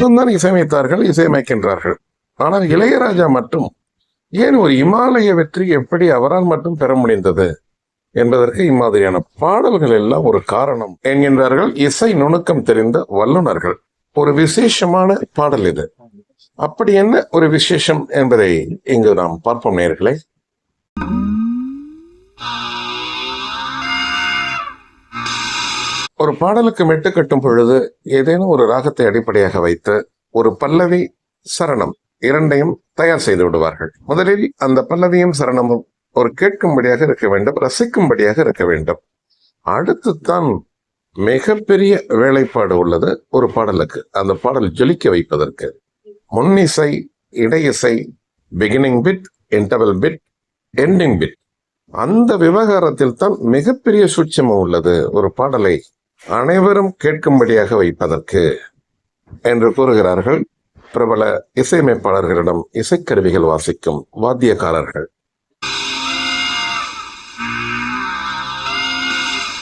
எல்லோரும் தான் இசையமைத்தார்கள், இசையமைக்கின்றார்கள். ஆனால் இளையராஜா மட்டும் ஏன் ஒரு இமாலய வெற்றி எப்படி அவரால் மட்டும் பெற முடிந்தது என்பதற்கு இம்மாதிரியான பாடல்கள் எல்லாம் ஒரு காரணம் என்கின்றார்கள் இசை நுணுக்கம் தெரிந்த வல்லுநர்கள். ஒரு விசேஷமான பாடல் இது. அப்படி என்ன ஒரு விசேஷம் என்பதை இங்கு நாம் பார்ப்போம் நேயர்களே. ஒரு பாடலுக்கு மெட்டு கட்டும் பொழுது ஏதேனும் ஒரு ராகத்தை அடிப்படையாக வைத்து ஒரு பல்லவி, சரணம் இரண்டையும் தயார் செய்து விடுவார்கள். முதலில் அந்த பல்லவியும் சரணமும் ஒரு கேட்கும்படியாக இருக்க வேண்டும், ரசிக்கும்படியாக இருக்க வேண்டும். அடுத்து தான் மிகப்பெரிய வேலைப்பாடு உள்ளது ஒரு பாடலுக்கு, அந்த பாடல் ஜொலிக்க வைப்பதற்கு. முன்னிசை, இடையிசை, beginning bit, interval bit, ending bit, அந்த விவகாரத்தில் தான் மிகப்பெரிய சூட்சமம் உள்ளது ஒரு பாடலை அனைவரும் கேட்கும்படியாக வைப்பதற்கு என்று கூறுகிறார்கள் பிரபல இசையமைப்பாளர்களிடம் இசைக்கருவிகள் வாசிக்கும் வாத்தியக்காரர்கள்.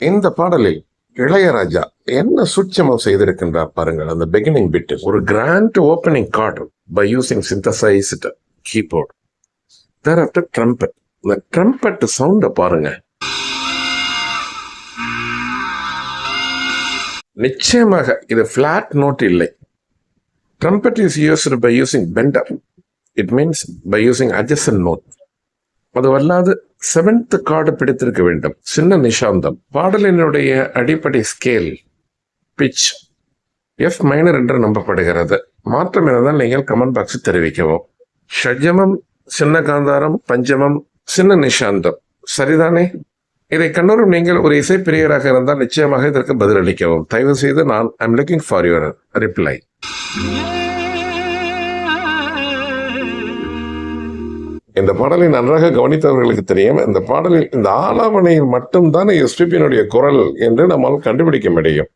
இந்த பாடலில் இளையராஜா என்ன சூட்சமம் செய்திருக்கின்றார் பாருங்கள். அந்த பிகினிங் பிட் ஒரு grand opening chord by using synthesized keyboard. thereafter trumpet. இந்த ட்ரம்பெட் சவுண்ட பாருங்க. நிச்சயமாக இது பிளாட் நோட் இல்லை. trumpet is used by using bender. It means by using adjacent note. அது வல்லாது 7th கார்டு பிடித்திருக்க வேண்டும். சின்ன நிஷாந்தம். பாடலினுடைய அடிப்படை ஸ்கேல் பிச் F மைனர் என்று நம்பப்படுகிறது. மாற்றம் இருந்தால் நீங்கள் கமெண்ட் பாக்ஸில் தெரிவிக்கவும். ஷட்ஜமம், சின்ன காந்தாரம், பஞ்சமம், சின்ன நிஷாந்தம். சரிதானே? இதை கண்ணூரும் நீங்கள் ஒரு இசைப்பிரியராக இருந்தால் நிச்சயமாக இதற்கு பதிலளிக்கவும். தயவு செய்து நான் I'm looking for your reply. இந்த பாடலை நன்றாக கவனித்தவர்களுக்கு தெரியும், இந்த பாடலில் இந்த ஆலாவணையில் மட்டும்தான் எஸ்பிபியினுடைய குரல் என்று நம்மால் கண்டுபிடிக்க முடியும்.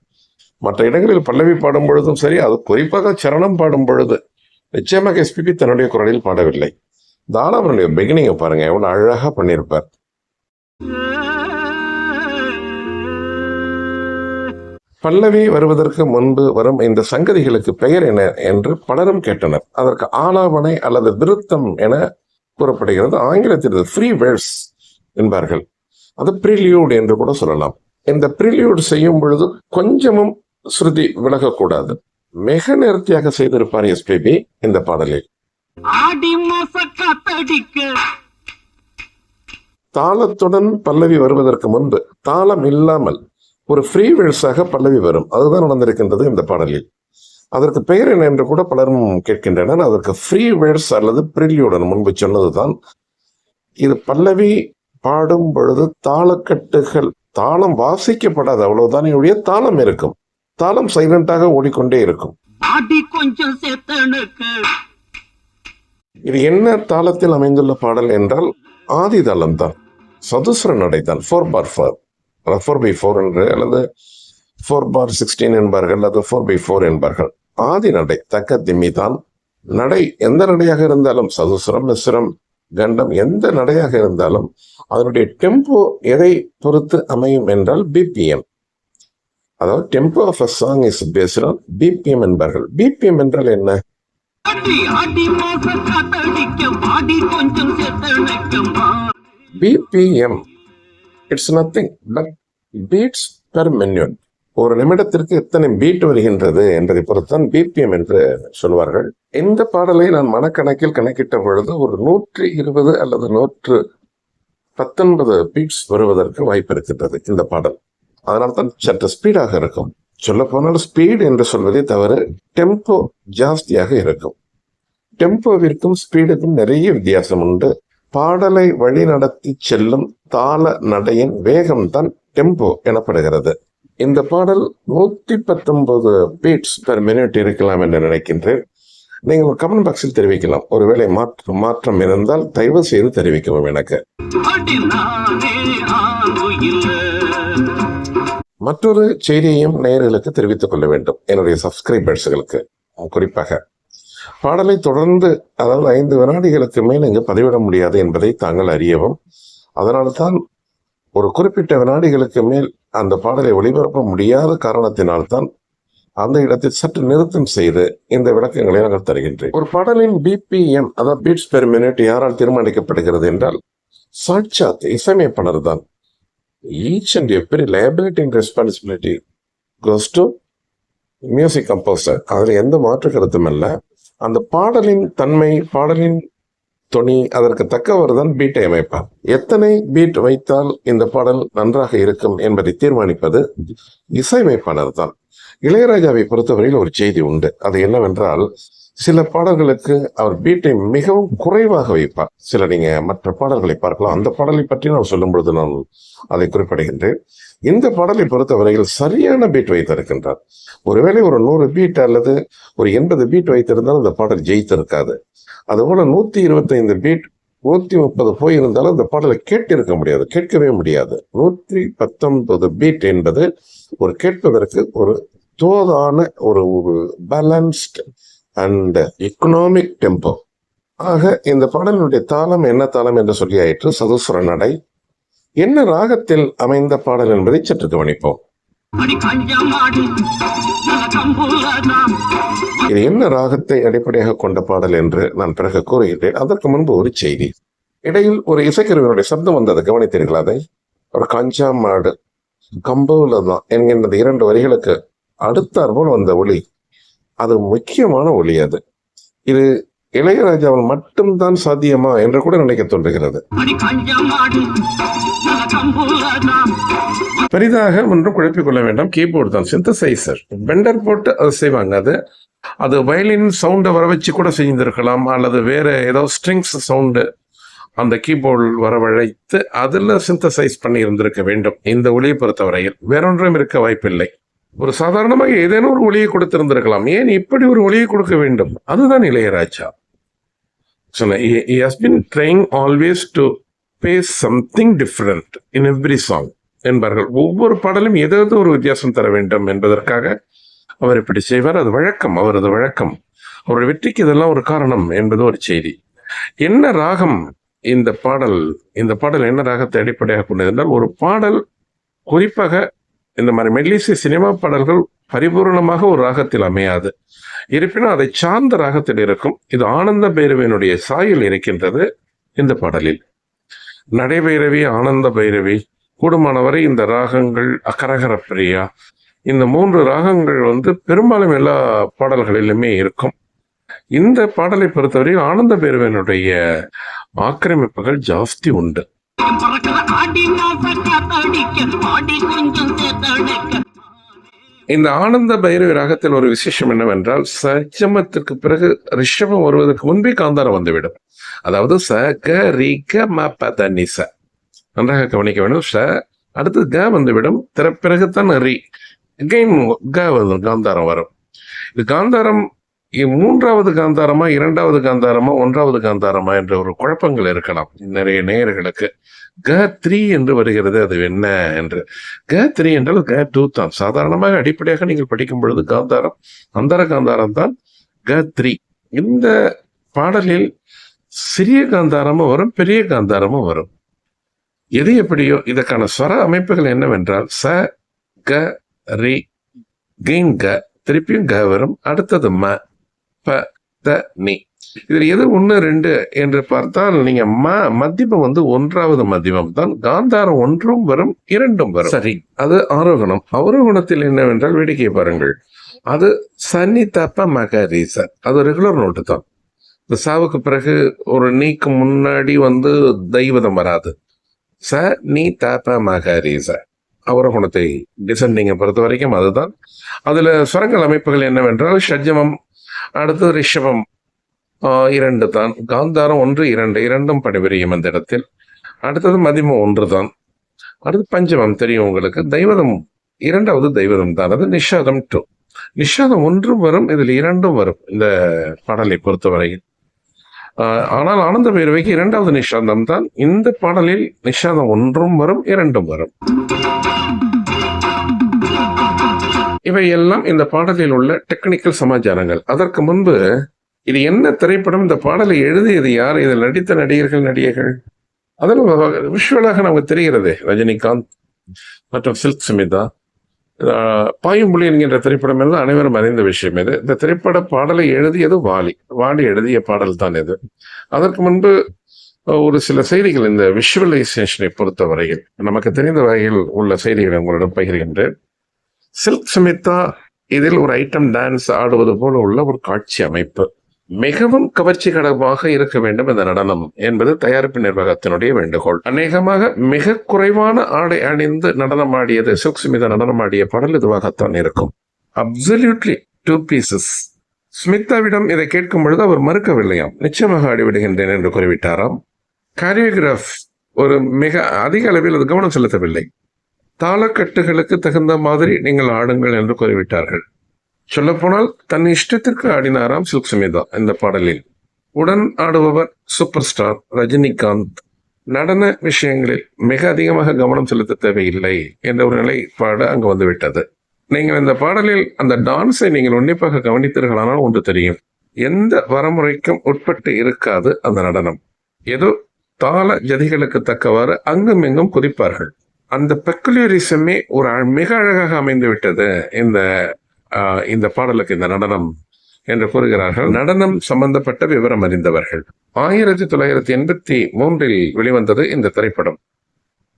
மற்ற இடங்களில் பல்லவி பாடும் பொழுதும் சரி, அது குறிப்பாக சரணம் பாடும் பொழுது நிச்சயமாக எஸ்பிபி தன்னுடைய குரலில் பாடவில்லை. இந்த ஆலாவனுடைய பிகினிங்கை பாருங்க, எவ்வளவு அழகா பண்ணியிருப்பார். பல்லவி வருவதற்கு முன்பு வரும் இந்த சங்கதிகளுக்கு பெயர் என்ன என்று பலரும் கேட்டனர். அதற்கு ஆலாவணை அல்லது விருத்தம் என கூறப்படுகிறது. ஆங்கிலத்தில் ஃப்ரீ வேர்ஸ் என்பார்கள். அது ப்ரிலியூட் என்று கூட சொல்லலாம். இந்த ப்ரிலியூட் செய்யும் பொழுது கொஞ்சமும் ஸ்ருதி விலகக்கூடாது. மிக நேர்த்தியாக செய்திருப்பார் எஸ்பிபி இந்த பாடலில். தாளத்துடன் பல்லவி வருவதற்கு முன்பு தாளம் இல்லாமல் ஒரு ஃப்ரீ வேர்ஸாக பல்லவி வரும். அதுதான் நடந்திருக்கின்றது இந்த பாடலில். அதற்கு பெயர் என்ன என்று கூட பலரும் கேட்கின்றனர். அதற்கு ஃப்ரீ வேர்ஸ் அல்லது ப்ரிலியூடன் முன்பு சொன்னதுதான். இது பல்லவி பாடும் பொழுது தாளக்கட்டுகள், தாளம் வாசிக்கப்படாது, அவ்வளவுதான். என்னுடைய தாளம் இருக்கும், தாளம் சைலண்டாக ஓடிக்கொண்டே இருக்கும். இது என்ன தாளத்தில் அமைந்துள்ள பாடல் என்றால் ஆதி தாளம் தான், சதுசர நடை தான். 4/4 4/4 என்று அல்லது 4/16 என்பார்கள், அல்லது 4/4 என்பார்கள். ஆதி நடை தக்க திம்மி தான். நடை எந்த நடையாக இருந்தாலும், சதுசரம், மிஸ்ரம், கண்டம், எந்த நடையாக இருந்தாலும் அதனுடைய டெம்போ எதை பொறுத்து அமையும் என்றால் பிபிஎம். அதாவது tempo of a song is based on BPM என்பார்கள். பிபிஎம் என்றால் என்ன? BPM it's nothing but beats per minute. ஒரு நிமிடத்திற்கு எத்தனை பீட் வருகின்றது என்பதை பொறுத்தான் பிபிஎம் என்று சொல்வார்கள். இந்த பாடலை நான் மனக்கணக்கில் கணக்கிட்ட பொழுது ஒரு 120 அல்லது 119 பீட்ஸ் வருவதற்கு வாய்ப்பு இருக்கின்றது இந்த பாடல். அதனால்தான் சற்று ஸ்பீடாக இருக்கும். சொல்ல போனால் ஸ்பீட் என்று சொல்வதே தவிர டெம்போ ஜாஸ்தியாக இருக்கும். டெம்போவிற்கும் ஸ்பீடுக்கும் நிறைய வித்தியாசம் உண்டு. பாடலை வழி நடத்தி செல்லும் தாள நடையின் வேகம்தான் டெம்போ எனப்படுகிறது. இந்த பாடல் 119 பீட்ஸ் பெர் மினிட் இருக்கலாம் என்று நினைக்கின்றேன். நீங்கள் கமெண்ட் பாக்ஸில் தெரிவிக்கலாம். ஒருவேளை மாற்றம் இருந்தால் தயவு செய்து தெரிவிக்கவும். எனக்கு மற்றொரு செய்தியையும் நேயர்களுக்கு தெரிவித்துக் கொள்ள வேண்டும். என்னுடைய சப்ஸ்கிரைபர்ஸ்களுக்கு குறிப்பாக பாடலை தொடர்ந்து, அதாவது 5 வினாடிகளுக்கு மேல் இங்கு பதிவிட முடியாது என்பதை தாங்கள் அறியவும். அதனால்தான் ஒரு குறிப்பிட்ட வினாடிகளுக்கு மேல் அந்த பாடலை ஒளிபரப்ப முடியாத காரணத்தினால்தான் அந்த இடத்தில் சற்று நிறுத்தம் செய்து இந்த விளக்கங்களை நான் தருகின்றேன். ஒரு பாடலின் BPM, அதாவது பீட்ஸ் பெர் மினிட், யாரால் தீர்மானிக்கப்படுகிறது என்றால் சாட்சாத் இசையமைப்பாளர் தான். Each and every liability and responsibility goes to music composer. அதில் எந்த மாற்று கருத்தும் அல்ல. அந்த பாடலின் தன்மை, பாடலின் தொனி, அதற்கு தக்கவர் தான் பீட்டை அமைப்பார். எத்தனை பீட் வைத்தால் இந்த பாடல் நன்றாக இருக்கும் என்பதை தீர்மானிப்பது இசையமைப்பாளர் தான். இளையராஜாவை பொறுத்தவரையில் ஒரு செய்தி உண்டு. அது என்னவென்றால், சில பாடல்களுக்கு அவர் பீட்டை மிகவும் குறைவாக வைப்பார். சில நீங்க மற்ற பாடல்களை பார்க்கலாம். அந்த பாடலை பற்றி நான் சொல்லும் பொழுது நான் அதை குறிப்பிடுகின்றேன். இந்த பாடலை பொறுத்தவரையில் சரியான பீட் வைத்திருக்கின்றார். ஒருவேளை ஒரு 100 பீட் அல்லது ஒரு 80 பீட் வைத்திருந்தால் அந்த பாடல் ஜெயித்திருக்காது. அதுபோல 125 பீட், 130 போயிருந்தாலும் அந்த பாடலை கேட்டிருக்க முடியாது, கேட்கவே முடியாது. 119 பீட் என்பது ஒரு கேட்பதற்கு ஒரு தோதான ஒரு பேலன்ஸ்ட் அண்ட் எக்கனாமிக் டெம்போ. ஆக இந்த பாடலினுடைய தாளம் என்ன தாளம் என்று சொல்லி ஆயிற்று. சதுசுர நடை. என்ன ராகத்தில் அமைந்த பாடல் என்பதை சற்று கவனிப்போம். இது என்ன ராகத்தை அடிப்படையாக கொண்ட பாடல் என்று நான் பிறகு கூறுகின்றேன். அதற்கு முன்பு ஒரு செய்தி. இடையில் ஒரு இசைக்கருவியினுடைய சப்தம் வந்தது, கவனித்தீர்களா? அதை ஒரு கஞ்சா மாடு கம்பவுல தான் என்கின்றது 2 வரிகளுக்கு அடுத்தாற்போல் வந்த ஒலி, அது முக்கியமான ஒலி. அது இது இளையராஜாவில் மட்டும்தான் சாத்தியமா என்று கூட நினைக்க தோன்றுகிறது. பெரிதாக ஒன்றும் குழப்பிக் கொள்ள வேண்டாம். கீபோர்டு தான், சிந்தசைசர், பெண்டர் போட்டு அதை செய்வாங்க. அது வயலின் சவுண்டை வர வச்சு கூட செய்திருக்கலாம், அல்லது வேற ஏதோ ஸ்ட்ரிங்ஸ் சவுண்டு அந்த கீபோர்டு வரவழைத்து அதுல சிந்தசைஸ் பண்ணி இருந்திருக்க வேண்டும். இந்த ஒளியை பொறுத்தவரையில் வேறொன்றும் இருக்க வாய்ப்பில்லை. ஒரு சாதாரணமாக ஏதேனும் ஒரு ஒளியை கொடுத்திருந்திருக்கலாம். ஏன் இப்படி ஒரு ஒளியை கொடுக்க வேண்டும்? அதுதான் Ilaiyaraaja. He has been trying always to pay something different in every song என்பார்கள். ஒவ்வொரு பாடலும் ஏதாவது ஒரு வித்தியாசம் தர வேண்டும் என்பதற்காக அவர் இப்படி செய்வார். அது வழக்கம், அவரது வழக்கம். அவருடைய வெற்றிக்கு இதெல்லாம் ஒரு காரணம் என்பது ஒரு செய்தி. என்ன ராகம் இந்த பாடல்? இந்த பாடல் என்ன ராகத்தை அடிப்படையாக கொண்டது என்றால், ஒரு பாடல் குறிப்பாக இந்த மாதிரி மெல்லிசை சினிமா பாடல்கள் பரிபூர்ணமாக ஒரு ராகத்தில் அமையாது. இருப்பினும் அதை சார்ந்த ராகத்தில் இருக்கும். இது ஆனந்த பைரவியினுடைய சாயல் இருக்கின்றது இந்த பாடலில். நடைபைரவி, ஆனந்த பைரவி, கூடுமானவரை இந்த ராகங்கள், அகரகர பிரியா, இந்த 3 ராகங்கள் பெரும்பாலும் எல்லா பாடல்களிலுமே இருக்கும். இந்த பாடலை பொறுத்தவரை ஆனந்த பைரவியினுடைய ஆக்கிரமிப்புகள் ஜாஸ்தி உண்டு. இந்த ஆனந்த பைரவி ராகத்தில் ஒரு விசேஷம் என்னவென்றால், சஜமத்திற்கு பிறகு ரிஷபம் வருவதற்கு முன்பே காந்தாரம் வந்துவிடும். அதாவது ச க ரி க ம ப த நி ச. நன்றாக கவனிக்க வேண்டும். ச அடுத்து க வந்துவிடும், பிறகுதான் ரி, க காந்தாரம் வரும். இது காந்தாரம் 3வது காந்தாரமா, 2வது காந்தாரமா, 1வது காந்தாரமா என்ற ஒரு குழப்பங்கள் இருக்கலாம் நிறைய நேயர்களுக்கு. க3 என்று வருகிறது, அது என்ன என்று. க3 என்றால் க2 தான். சாதாரணமாக அடிப்படையாக நீங்கள் படிக்கும் பொழுது காந்தாரம், அந்தர காந்தாரம் தான் க3. இந்த பாடலில் சிறிய காந்தாரமும் வரும், பெரிய காந்தாரமும் வரும். எது எப்படியோ இதற்கான ஸ்வர அமைப்புகள் என்னவென்றால், ச க ரி கெயின் க, திருப்பியும் க வரும், அடுத்தது ம ப த நி. இதில் எது 1 2 என்று பார்த்தால், நீங்க மத்தியமம் 1வது மத்தியமம் தான். காந்தாரம் 1ம் வரும், 2ம் வரும். சரி, அது ஆரோகணம். அவரோகணத்தில் என்னவென்றால் வேடிக்கை பாருங்கள். அது சனி தப்ப மகரீச, அது ரெகுலர் நோட்டு தான். இந்த சாவுக்கு பிறகு ஒரு நீக்கு முன்னாடி தெய்வதம் வராது. ச நீ தப்ப மகரீச அவரோகணத்தை டிசெண்டிங்கை பொறுத்த வரைக்கும் அதுதான். அதுல சுரங்கள் அமைப்புகள் என்னவென்றால், ஷட்ஜமம், அடுத்து ரிஷபம் 2 தான். காந்தாரம் 1 2 2ம் பணிபுரியும் அந்த இடத்தில். அடுத்தது மதிமம் 1 தான். அடுத்து பஞ்சமம் தெரியும் உங்களுக்கு. தெய்வதம் 2வது தெய்வதம் தான். அது நிஷாதம் 2. நிஷாதம் 1ம் வரும், இதில் 2ம் வரும் இந்த பாடலை பொறுத்தவரையில். ஆனால் ஆனந்த பைரவிக்கு 2வது நிஷாதம் தான். இந்த பாடலில் நிஷாதம் 1ம் வரும், 2ம் வரும். இவையெல்லாம் இந்த பாடலில் உள்ள டெக்னிக்கல் சமாச்சாரங்கள். அதற்கு முன்பு இது என்ன திரைப்படம், இந்த பாடலை எழுதியது யார், இதில் நடித்த நடிகர்கள், அதெல்லாம் விஷுவலாக நமக்கு தெரிகிறது. ரஜினிகாந்த் மற்றும் சில்க் சுமிதா, பாயும்புலி என்கின்ற திரைப்படம் என்பது அனைவரும் அறிந்த விஷயம் இது. இந்த திரைப்பட பாடலை எழுதியது வாலி. வாலி எழுதிய பாடல் தான் இது. அதற்கு முன்பு ஒரு சில செய்திகள் இந்த விஷுவலைசேஷனை பொறுத்தவரையில் நமக்கு தெரிந்த வகையில் உள்ள செய்திகளை உங்களிடம் பகிர்கின்றேன். சில்க் சுமிதா இதில் ஒரு ஐட்டம் டான்ஸ் ஆடுவது போல உள்ள ஒரு காட்சி அமைப்பு. மிகவும் கவர்ச்சிகரமாக இருக்க வேண்டும் இந்த நடனம் என்பது தயாரிப்பு நிர்வாகத்தினுடைய வேண்டுகோள். அநேகமாக மிக குறைவான ஆடை அணிந்து நடனம் ஆடியது சில்க் சுமிதா நடனம் ஆடிய பாடல் இதுவாகத்தான் இருக்கும். Absolutely 2 pieces. ஸ்மிதாவிடம் இதை கேட்கும் பொழுது அவர் மறுக்கவில்லையாம். நிச்சயமாக ஆடிவிடுகின்றேன் என்று கூறிவிட்டாராம். காரியோகிராஃப் ஒரு மிக அதிக அளவில் அது கவனம் செலுத்தவில்லை. தாளக்கட்டுகளுக்கு தகுந்த மாதிரி நீங்கள் ஆடுங்கள் என்று கூறிவிட்டார்கள். சொல்லப்போனால் தன் இஷ்டத்திற்கு ஆடினாராம் சில்க் சுமிதா இந்த பாடலில். உடன் ஆடுபவர் சூப்பர் ஸ்டார் ரஜினிகாந்த். நடன விஷயங்களில் மிக அதிகமாக கவனம் செலுத்த தேவையில்லை என்ற ஒரு நிலைப்பாடு அங்கு வந்துவிட்டது. நீங்கள் இந்த பாடலில் அந்த டான்ஸை நீங்கள் உன்னிப்பாக கவனித்தீர்களானால் ஒன்று தெரியும். எந்த வரமுறைக்கும் உட்பட்டு இருக்காது அந்த நடனம். ஏதோ தாள ஜதிகளுக்கு தக்கவாறு அங்கும் இங்கும் குதிப்பார்கள். அந்த பெக்குலரிசமே ஒரு மிக அழகாக அமைந்து விட்டது இந்த பாடலுக்கு, இந்த நடனம் என்று கூறுகிறார்கள் நடனம் சம்பந்தப்பட்ட விவரம் அறிந்தவர்கள். 1983 வெளிவந்தது இந்த திரைப்படம்.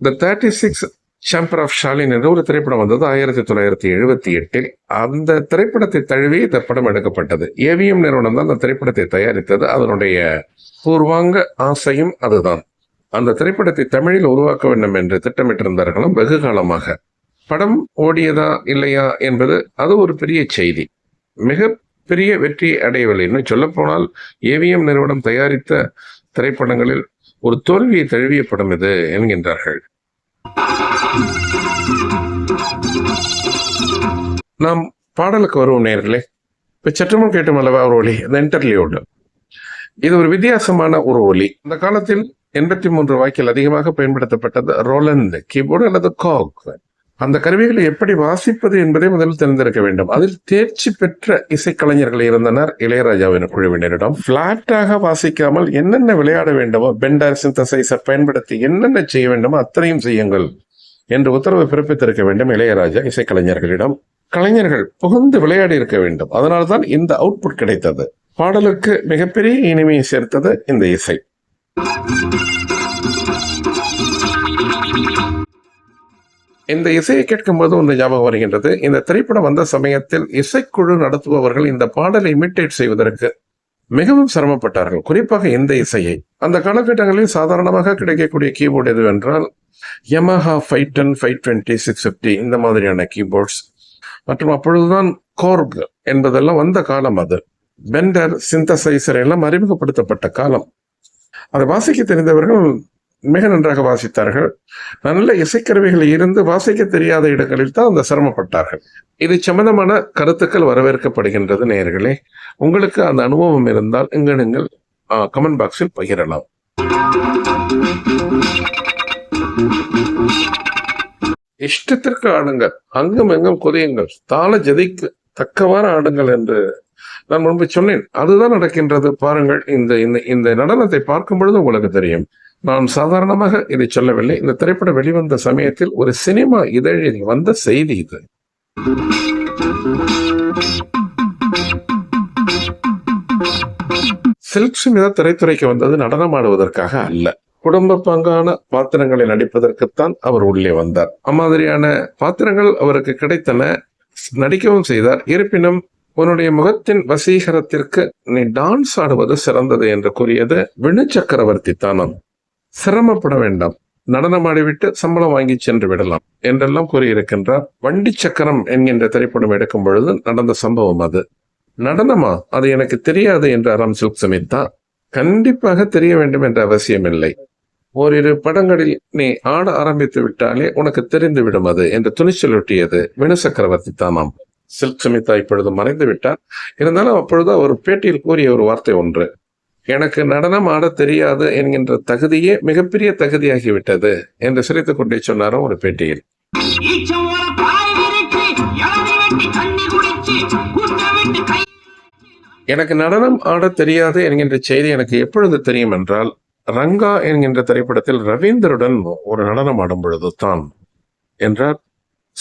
த 36 சாம்பர் ஆஃப் ஷாலின் என்ற ஒரு திரைப்படம் வந்தது 1978. அந்த திரைப்படத்தை தழுவி இந்த படம் எடுக்கப்பட்டது. ஏவிஎம் நிறுவனம் தான் அந்த திரைப்படத்தை தயாரித்தது. அதனுடைய பூர்வாங்க ஆசையும் அதுதான். அந்த திரைப்படத்தை தமிழில் உருவாக்க வேண்டும் என்று திட்டமிட்டிருந்தார்களும் வெகு காலமாக. படம் ஓடியதா இல்லையா என்பது அது ஒரு பெரிய செய்தி. மிக பெரிய வெற்றி அடையவில்லை. இன்னும் சொல்ல போனால் ஏவிஎம் நிறுவனம் தயாரித்த திரைப்படங்களில் ஒரு தோல்வியை தழுவிய படம் இது என்கின்றார்கள். நாம் பாடலுக்கு வருவோம் நேயர்களே. இப்ப சற்றுமுன் கேட்டும் அல்லவா ஒரு ஒலி, இந்த இன்டர்லியூட். இது ஒரு வித்தியாசமான ஒரு ஒலி. அந்த காலத்தில் 83 வாக்கில் அதிகமாக பயன்படுத்தப்பட்டது ரோலண்ட் கீபோர்டு அல்லது காக். அந்த கருவிகளை எப்படி வாசிப்பது என்பதை முதலில் தெரிந்திருக்க வேண்டும். அதில் தேர்ச்சி பெற்ற இசைக்கலைஞர்கள் இருந்தனர் இளையராஜாவின் குழுவினரிடம். பிளாட்டாக வாசிக்காமல் என்னென்ன விளையாட வேண்டுமோ, பெண்டர் சிந்தசைசர் பயன்படுத்தி என்னென்ன செய்ய வேண்டுமோ அத்தனையும் செய்யுங்கள் என்று உத்தரவு பிறப்பித்திருக்க வேண்டும் இளையராஜா இசைக்கலைஞர்களிடம். கலைஞர்கள் புகுந்து விளையாடி இருக்க வேண்டும். அதனால்தான் இந்த அவுட்புட் கிடைத்தது. பாடலுக்கு மிகப்பெரிய இனிமையை சேர்த்தது இந்த இசை. இந்த இசையை கேட்கும்போது ஒன்று ஞாபகம் வருகின்றது. இந்த திரைப்படம் வந்த சமயத்தில் இசைக்குழு நடத்துபவர்கள் இந்த பாடலை இமிட்டேட் செய்வதற்கு மிகவும் சிரமப்பட்டார்கள். குறிப்பாக இந்த இசையை. அந்த காலகட்டங்களில் சாதாரணமாக கிடைக்கக்கூடிய கீபோர்டு எதுவென்றால் யமஹா 510, 520, 650 இந்த மாதிரியான கீபோர்ட்ஸ் மற்றும் அப்பொழுதுதான் கோர்க் என்பதெல்லாம் வந்த காலம். அது பெண்டர் சிந்தசைசர் எல்லாம் அறிமுகப்படுத்தப்பட்ட காலம். அதை வாசிக்க தெரிந்தவர்கள் மிக நன்றாக வாசித்தார்கள். நல்ல இசைக்கருவிகள் இருந்து வாசிக்க தெரியாத இடங்களில் தான் அந்த சிரமப்பட்டார்கள். இது சம்பந்தமான கருத்துக்கள் வரவேற்கப்படுகின்றது நேயர்களே. உங்களுக்கு அந்த அனுபவம் இருந்தால் இங்கு நீங்கள் கமெண்ட் பாக்ஸில் பகிரலாம். இஷ்டத்திற்கு ஆடுங்கள், அங்கும் எங்கும் குதியுங்கள், தாள ஜதிக்கு தக்கவாறு ஆடுங்கள் என்று நான் முன்பு சொன்னேன். அதுதான் நடக்கின்றது. பாருங்கள், இந்த நடனத்தை பார்க்கும் பொழுது உங்களுக்கு தெரியும். நான் சாதாரணமாக இதை சொல்லவில்லை. இந்த திரைப்படம் வெளிவந்த சமயத்தில் ஒரு சினிமா இதழில் வந்த செய்தி இது. சில்க் சுமிதா திரைத்துறைக்கு வந்தது நடனம் ஆடுவதற்காக அல்ல, குடும்ப பங்கான பாத்திரங்களை நடிப்பதற்குத்தான் அவர் உள்ளே வந்தார். அம்மாதிரியான பாத்திரங்கள் அவருக்கு கிடைத்தன, நடிக்கவும் செய்தார். இருப்பினும் உன்னுடைய முகத்தின் வசீகரத்திற்கு நீ டான்ஸ் ஆடுவது சிறந்தது என்று கூறியது வினு சக்கரவர்த்தி தானம். சிரமப்பட வேண்டாம், நடனம் ஆடிவிட்டு சம்பளம் வாங்கி சென்று விடலாம் என்றெல்லாம் கூறியிருக்கின்றார். வண்டி சக்கரம் என்கின்ற திரைப்படம் எடுக்கும் பொழுது நடந்த சம்பவம் அது. நடனமா, அது எனக்கு தெரியாது என்றாராம் சில்க் சுமிதா. கண்டிப்பாக தெரிய வேண்டும் என்ற அவசியம் இல்லை. ஓரிரு படங்களில் நீ ஆட ஆரம்பித்து விட்டாலே உனக்கு தெரிந்து விடும் அது என்று துணிச்சலொட்டியது வினு சக்கரவர்த்தி தானாம். சில்க் சுமிதா இப்பொழுது மறைந்து விட்டார். இருந்தாலும் அப்பொழுது ஒரு பேட்டியில் கூறிய ஒரு வார்த்தை ஒன்று, எனக்கு நடனம் ஆட தெரியாது என்கின்ற தகுதியே மிகப்பெரிய தகுதியாகிவிட்டது என்று சிரித்துக் கொண்டே சொன்னாரோ ஒரு பேட்டியில். எனக்கு நடனம் ஆட தெரியாது என்கின்ற செய்தி எனக்கு எப்பொழுது தெரியும் என்றால், ரங்கா என்கின்ற திரைப்படத்தில் ரவீந்தருடன் ஒரு நடனம் ஆடும் பொழுது தான் என்றார்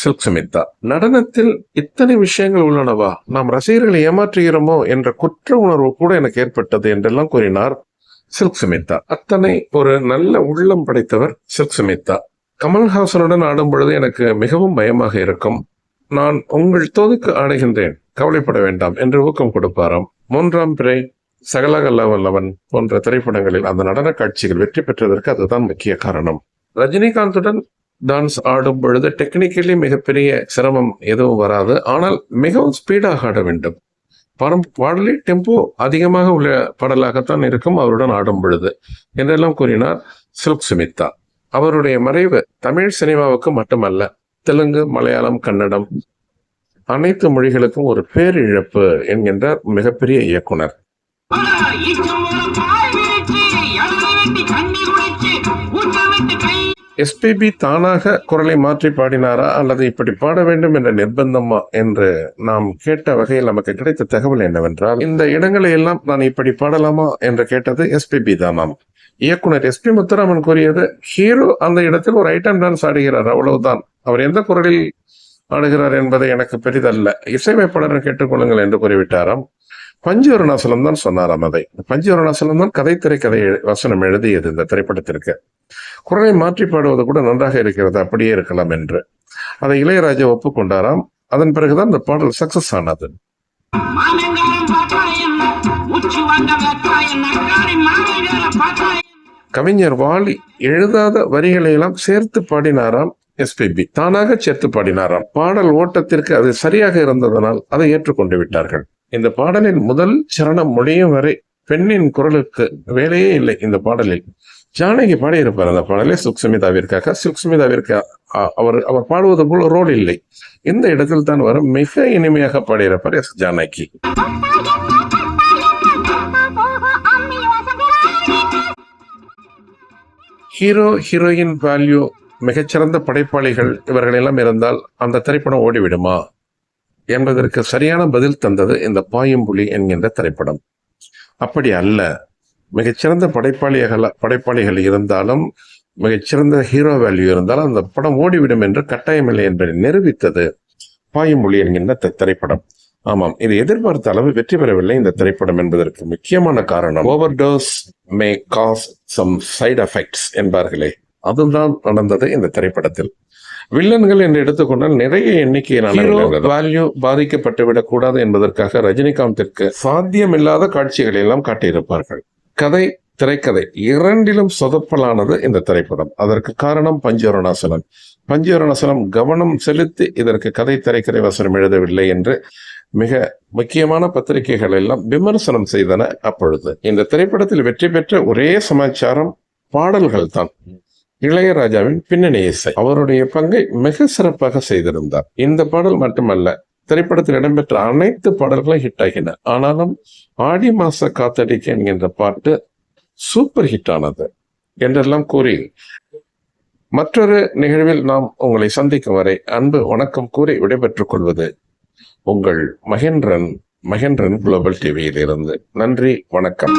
சில்க் சுமிதா. நடனத்தில் இத்தனை விஷயங்கள் உள்ளனவா, நாம் ரசிகர்களை ஏமாற்றுகிறோமோ என்ற குற்ற உணர்வு கூட எனக்கு ஏற்பட்டது என்றெல்லாம் கூறினார் சில்க் சுமிதா. அத்தனை ஒரு நல்ல உள்ளம் படைத்தவர் சில்க் சுமிதா. கமல்ஹாசனுடன் ஆடும் பொழுது எனக்கு மிகவும் பயமாக இருக்கும். நான் உங்கள் தோதுக்கு ஆடுகின்றேன், கவலைப்பட வேண்டாம் என்று ஊக்கம் கொடுப்பாராம். 3ஆம் பிறை, சகலகல்லவல்லவன் போன்ற திரைப்படங்களில் அந்த நடன காட்சிகள் வெற்றி பெற்றதற்கு அதுதான் முக்கிய காரணம். ரஜினிகாந்துடன் டான்ஸ் ஆடும் பொழுது டெக்னிக்கலி மிகப்பெரிய சிரமம் எதுவும் வராது. ஆனால் மிகவும் ஸ்பீடாக ஆட வேண்டும். பாடலில் டெம்போ அதிகமாக உள்ள பாடலாகத்தான் இருக்கும் அவருடன் ஆடும் பொழுது என்றெல்லாம் கூறினார் சில்க் சுமிதா. அவருடைய மறைவு தமிழ் சினிமாவுக்கு மட்டுமல்ல, தெலுங்கு, மலையாளம், கன்னடம் அனைத்து மொழிகளுக்கும் ஒரு பேரிழப்பு என்கின்ற மிகப்பெரிய இயக்குனர். எஸ்பிபி தானாக குரலை மாற்றி பாடினாரா அல்லது இப்படி பாட வேண்டும் என்ற நிர்பந்தமா என்று நாம் கேட்ட வகையில் நமக்கு கிடைத்த தகவல் என்னவென்றால், இந்த இடங்களை எல்லாம் நான் இப்படி பாடலாமா என்று கேட்டது எஸ்பிபி தானாம். இயக்குனர் எஸ்பி முத்துராமன் கூறியது, ஹீரோ அந்த இடத்தில் ஒரு ஐட்டம் டான்ஸ் ஆடுகிறார், அவ்வளவுதான். அவர் எந்த குரலில் ஆடுகிறார் என்பதை எனக்கு பெரிதல்ல, இசையமைப்பாளர் கேட்டுக்கொள்ளுங்கள் என்று கூறிவிட்டாராம். பஞ்சு அருணாசலம் தான் சொன்னாராம் அதை. பஞ்சு அருணாசலம் தான் கதை திரைக்கதை வசனம் எழுதியது இந்த திரைப்படத்திற்கு. குரலை மாற்றி பாடுவது கூட நன்றாக இருக்கிறது, அப்படியே இருக்கலாம் என்று. அதை இளையராஜா ஒப்புக்கொண்டாராம். அதன் பிறகுதான் இந்த பாடல் சக்சஸ் ஆனது. கவிஞர் வாலி எழுதாத வரிகளை எல்லாம் சேர்த்து பாடினாராம் எஸ்பிபி, தானாக சேர்த்து பாடினாராம். பாடல் ஓட்டத்திற்கு அது சரியாக இருந்ததனால் அதை ஏற்றுக்கொண்டு விட்டார்கள். இந்த பாடலின் முதல் சரணம் முடியும் வரை பெண்ணின் குரலுக்கு வேலையே இல்லை. இந்த பாடலில் ஜானகி பாடியிருப்பார் அந்த பாடலை சில்க் சுமிதாவிற்காக. சில்க் சுமிதாவிற்கு அவர் பாடுவது போல் ரோல் இல்லை. இந்த இடத்தில் தான் வரும் மிக இனிமையாக பாடியிருப்பார் S Janaki. Hero heroine value, மிகச்சிறந்த படைப்பாளிகள் இவர்கள் எல்லாம் இருந்தால் அந்த திரைப்படம் ஓடிவிடுமா என்பதற்கு சரியான பதில் தந்தது இந்த பாயும்புலி என்கின்ற திரைப்படம். அப்படி அல்ல, மிகச்சிறந்த படைப்பாளிகள் இருந்தாலும் மிகச்சிறந்த ஹீரோ வேல்யூ இருந்தாலும் அந்த படம் ஓடிவிடும் என்று கட்டாயமில்லை என்பதை நிரூபித்தது பாயும்புலி என்கின்ற திரைப்படம். ஆமாம், இது எதிர்பார்த்த அளவு வெற்றி பெறவில்லை இந்த திரைப்படம் என்பதற்கு முக்கியமான காரணம் overdose may cause some side effects என்பார்களே, அதுதான் நடந்தது இந்த திரைப்படத்தில். வில்லன்கள் என்று எடுத்துக்கொண்டால் நிறைய எண்ணிக்கையிலான வேல்யூ பாதிக்கப்பட்டுவிடக் கூடாது என்பதற்காக ரஜினிகாந்திற்கு சாத்தியமில்லாத காட்சிகளை எல்லாம் காட்டியிருப்பார்கள். கதை, திரைக்கதை இரண்டிலும் சொதப்பலானது இந்த திரைப்படம். அதற்கு காரணம் பஞ்சு அருணாசலம். பஞ்சு அருணாசலம் கவனம் செலுத்தி இதற்கு கதை, திரைக்கதை வசனம் எழுதவில்லை என்று மிக முக்கியமான பத்திரிகைகள் எல்லாம் விமர்சனம் செய்தன. அப்பொழுது இந்த திரைப்படத்தில் வெற்றி பெற்ற ஒரே சமாச்சாரம் பாடல்கள் தான். இளையராஜாவின் பின்னணி இசை அவருடைய பங்கை மிக சிறப்பாக செய்திருந்தார். இந்த பாடல் மட்டுமல்ல, திரைப்படத்தில் இடம்பெற்ற அனைத்து பாடல்களும் ஹிட் ஆகின. ஆனாலும் ஆடி மாச காத்தடிக்க என்கின்ற பாட்டு சூப்பர் ஹிட் ஆனது என்றெல்லாம் கூறி மற்றொரு நிகழ்வில் நாம் உங்களை சந்திக்கும் வரை அன்பு வணக்கம் கூறி விடைபெற்றுக் கொள்வது உங்கள் மகேந்திரன் குளோபல் டிவியில் இருந்து. நன்றி, வணக்கம்.